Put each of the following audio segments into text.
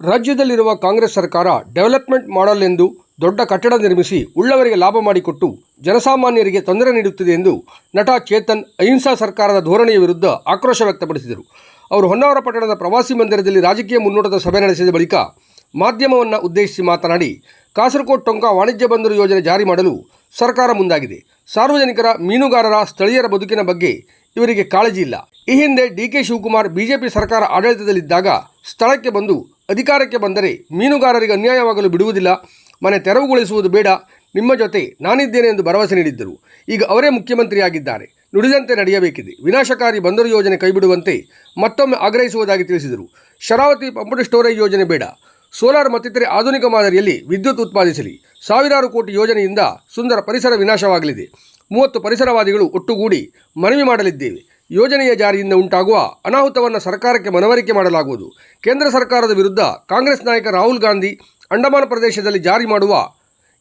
ರಾಜ್ಯದಲ್ಲಿರುವ ಕಾಂಗ್ರೆಸ್ ಸರ್ಕಾರ ಡೆವಲಪ್ಮೆಂಟ್ ಮಾಡಲ್ ಎಂದು ದೊಡ್ಡ ಕಟ್ಟಡ ನಿರ್ಮಿಸಿ ಉಳ್ಳವರಿಗೆ ಲಾಭ ಮಾಡಿಕೊಟ್ಟು ಜನಸಾಮಾನ್ಯರಿಗೆ ತೊಂದರೆ ನೀಡುತ್ತಿದೆ ಎಂದು ನಟ ಚೇತನ್ ಅಹಿಂಸಾ ಸರ್ಕಾರದ ಧೋರಣೆಯ ವಿರುದ್ಧ ಆಕ್ರೋಶ ವ್ಯಕ್ತಪಡಿಸಿದರು. ಅವರು ಹೊನ್ನಾವರ ಪಟ್ಟಣದ ಪ್ರವಾಸಿ ಮಂದಿರದಲ್ಲಿ ರಾಜಕೀಯ ಮುನ್ನೋಟದ ಸಭೆ ನಡೆಸಿದ ಬಳಿಕ ಮಾಧ್ಯಮವನ್ನು ಉದ್ದೇಶಿಸಿ ಮಾತನಾಡಿ, ಕಾಸರಕೋಡು ಟೊಂಕ ವಾಣಿಜ್ಯ ಬಂದರು ಯೋಜನೆ ಜಾರಿ ಮಾಡಲು ಸರ್ಕಾರ ಮುಂದಾಗಿದೆ. ಸಾರ್ವಜನಿಕರ, ಮೀನುಗಾರರ, ಸ್ಥಳೀಯರ ಬದುಕಿನ ಬಗ್ಗೆ ಇವರಿಗೆ ಕಾಳಜಿ ಇಲ್ಲ. ಈ ಹಿಂದೆ ಡಿ.ಕೆ. ಶಿವಕುಮಾರ್ ಬಿಜೆಪಿ ಸರ್ಕಾರ ಆಡಳಿತದಲ್ಲಿದ್ದಾಗ ಸ್ಥಳಕ್ಕೆ ಬಂದು ಅಧಿಕಾರಕ್ಕೆ ಬಂದರೆ ಮೀನುಗಾರರಿಗೆ ಅನ್ಯಾಯವಾಗಲು ಬಿಡುವುದಿಲ್ಲ, ಮನೆ ತೆರವುಗೊಳಿಸುವುದು ಬೇಡ, ನಿಮ್ಮ ಜೊತೆ ನಾನಿದ್ದೇನೆ ಎಂದು ಭರವಸೆ ನೀಡಿದ್ದರು. ಈಗ ಅವರೇ ಮುಖ್ಯಮಂತ್ರಿಯಾಗಿದ್ದಾರೆ. ನುಡಿದಂತೆ ನಡೆಯಬೇಕಿದೆ. ವಿನಾಶಕಾರಿ ಬಂದರು ಯೋಜನೆ ಕೈಬಿಡುವಂತೆ ಮತ್ತೊಮ್ಮೆ ಆಗ್ರಹಿಸುವುದಾಗಿ ತಿಳಿಸಿದರು. ಶರಾವತಿ ಪಂಪ್ಡ್ ಸ್ಟೋರೇಜ್ ಯೋಜನೆ ಬೇಡ, ಸೋಲಾರ್ ಮತ್ತಿತರೆ ಆಧುನಿಕ ಮಾದರಿಯಲ್ಲಿ ವಿದ್ಯುತ್ ಉತ್ಪಾದಿಸಲಿ. ಸಾವಿರಾರು ಕೋಟಿ ಯೋಜನೆಯಿಂದ ಸುಂದರ ಪರಿಸರ ವಿನಾಶವಾಗಲಿದೆ. 30 ಪರಿಸರವಾದಿಗಳು ಒಟ್ಟುಗೂಡಿ ಮನವಿ ಮಾಡಲಿದ್ದೇವೆ. ಯೋಜನೆಯ ಜಾರಿಯಿಂದ ಉಂಟಾಗುವ ಅನಾಹುತವನ್ನು ಸರ್ಕಾರಕ್ಕೆ ಮನವರಿಕೆ ಮಾಡಲಾಗುವುದು. ಕೇಂದ್ರ ಸರ್ಕಾರದ ವಿರುದ್ಧ ಕಾಂಗ್ರೆಸ್ ನಾಯಕ ರಾಹುಲ್ ಗಾಂಧಿ ಅಂಡಮಾನ್ ಪ್ರದೇಶದಲ್ಲಿ ಜಾರಿ ಮಾಡುವ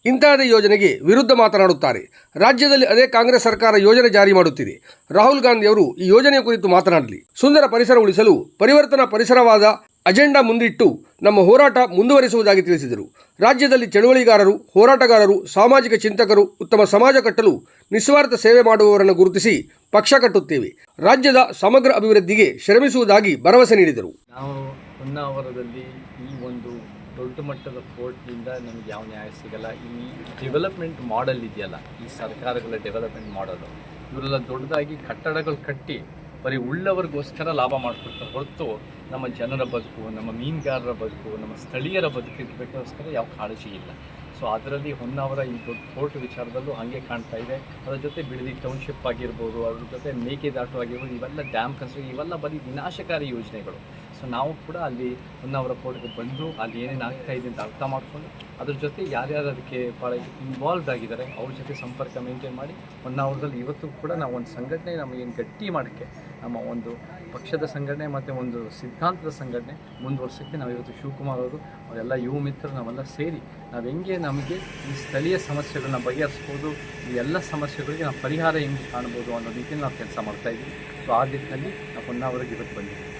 ಇಂತಹದೇ ಯೋಜನೆಗೆ ವಿರುದ್ಧ ಮಾತನಾಡುತ್ತಾರೆ. ರಾಜ್ಯದಲ್ಲಿ ಅದೇ ಕಾಂಗ್ರೆಸ್ ಸರ್ಕಾರ ಯೋಜನೆ ಜಾರಿ ಮಾಡುತ್ತಿದೆ. ರಾಹುಲ್ ಗಾಂಧಿ ಅವರು ಈ ಯೋಜನೆಯ ಕುರಿತು ಮಾತನಾಡಲಿ. ಸುಂದರ ಪರಿಸರ ಉಳಿಸಲು ಪರಿವರ್ತನಾ ಪರಿಸರವಾದ ಅಜೆಂಡಾ ಮುಂದಿಟ್ಟು ನಮ್ಮ ಹೋರಾಟ ಮುಂದುವರಿಸುವುದಾಗಿ ತಿಳಿಸಿದರು. ರಾಜ್ಯದಲ್ಲಿ ಚಳುವಳಿಗಾರರು, ಹೋರಾಟಗಾರರು, ಸಾಮಾಜಿಕ ಚಿಂತಕರು, ಉತ್ತಮ ಸಮಾಜ ಕಟ್ಟಲು ನಿಸ್ವಾರ್ಥ ಸೇವೆ ಮಾಡುವವರನ್ನು ಗುರುತಿಸಿ ಪಕ್ಷ ಕಟ್ಟುತ್ತೇವೆ. ರಾಜ್ಯದ ಸಮಗ್ರ ಅಭಿವೃದ್ಧಿಗೆ ಶ್ರಮಿಸುವುದಾಗಿ ಭರವಸೆ ನೀಡಿದರು. ನಾವು ಹೊನ್ನಾವರದಲ್ಲಿ ಈ ಒಂದು ದೊಡ್ಡ ಮಟ್ಟದ ಕೋರ್ಟ್ನಿಂದ ನಮಗೆ ಯಾವ ನ್ಯಾಯ ಸಿಗಲ್ಲ. ಈ ಡೆವಲಪ್ಮೆಂಟ್ ಮಾಡೆಲ್ ಇದೆಯಲ್ಲ, ಈ ಸರ್ಕಾರಗಳ ಡೆವಲಪ್ಮೆಂಟ್ ಮಾಡಲು ಇವರೆಲ್ಲ ದೊಡ್ಡದಾಗಿ ಕಟ್ಟಡಗಳು ಕಟ್ಟಿ ಬರೀ ಉಳ್ಳವರಿಗೋಸ್ಕರ ಲಾಭ ಮಾಡಿಕೊಡ್ತಾರೆ ಹೊರತು ನಮ್ಮ ಜನರ ಬದುಕು, ನಮ್ಮ ಮೀನುಗಾರರ ಬದುಕು, ನಮ್ಮ ಸ್ಥಳೀಯರ ಬದುಕಿಗೋಸ್ಕರ ಯಾವ ಕಾಳಜಿ ಇಲ್ಲ. ಸೊ ಅದರಲ್ಲಿ ಹೊನ್ನಾವರ ಈ ದೊಡ್ಡ ಕೋರ್ಟ್ ವಿಚಾರದಲ್ಲೂ ಹಾಗೆ ಕಾಣ್ತಾ ಇದೆ. ಅದರ ಜೊತೆ ಬಿಡದಿ ಟೌನ್ಶಿಪ್ ಆಗಿರ್ಬೋದು, ಅದ್ರ ಜೊತೆ ಮೇಕೆದಾಟು ಆಗಿರ್ಬೋದು, ಇವೆಲ್ಲ ಡ್ಯಾಮ್ ಕನ್ಸ್ಟ್ರಕ್ಷನ್, ಇವೆಲ್ಲ ಬರೀ ವಿನಾಶಕಾರಿ ಯೋಜನೆಗಳು. ಸೊ ನಾವು ಕೂಡ ಅಲ್ಲಿ ಹೊನ್ನಾವರ ಕೋರ್ಟ್ಗೆ ಬಂದು ಅಲ್ಲಿ ಏನೇನು ಆಗ್ತಾ ಇದೆ ಅಂತ ಅರ್ಥ ಮಾಡಿಕೊಂಡು ಅದ್ರ ಜೊತೆ ಯಾರ್ಯಾರು ಅದಕ್ಕೆ ಭಾಳ ಇನ್ವಾಲ್ವ್ಡ್ ಆಗಿದ್ದಾರೆ ಅವ್ರ ಜೊತೆ ಸಂಪರ್ಕ ಮೇಂಟೈನ್ ಮಾಡಿ ಹೊನ್ನಾವರದಲ್ಲಿ ಇವತ್ತು ಕೂಡ ನಾವು ಒಂದು ಸಂಘಟನೆ ನಮಗೇನು ಗಟ್ಟಿ ಮಾಡೋಕ್ಕೆ, ನಮ್ಮ ಒಂದು ಪಕ್ಷದ ಸಂಘಟನೆ ಮತ್ತು ಒಂದು ಸಿದ್ಧಾಂತದ ಸಂಘಟನೆ ಮುಂದುವರ್ಸೋಕ್ಕೆ ನಾವು ಇವತ್ತು ಶಿವಕುಮಾರ್ ಅವರು, ಅವರೆಲ್ಲ ಯುವ ಮಿತ್ರರು ನಾವೆಲ್ಲ ಸೇರಿ ನಾವು ಹೆಂಗೆ ನಮಗೆ ಈ ಸ್ಥಳೀಯ ಸಮಸ್ಯೆಗಳನ್ನ ಬಗೆಹರಿಸ್ಬೋದು, ಈ ಎಲ್ಲ ಸಮಸ್ಯೆಗಳಿಗೆ ನಾವು ಪರಿಹಾರ ಹೆಂಗೆ ಕಾಣ್ಬೋದು ಅನ್ನೋ ರೀತಿಯಲ್ಲಿ ನಾವು ಕೆಲಸ ಮಾಡ್ತಾಯಿದ್ದೀವಿ. ಸೊ ಆ ನಿಟ್ಟಿನಲ್ಲಿ ನಾವು ಹೊನ್ನಾವರಕ್ಕೆ ಇವತ್ತು ಬಂದಿದ್ದೀವಿ.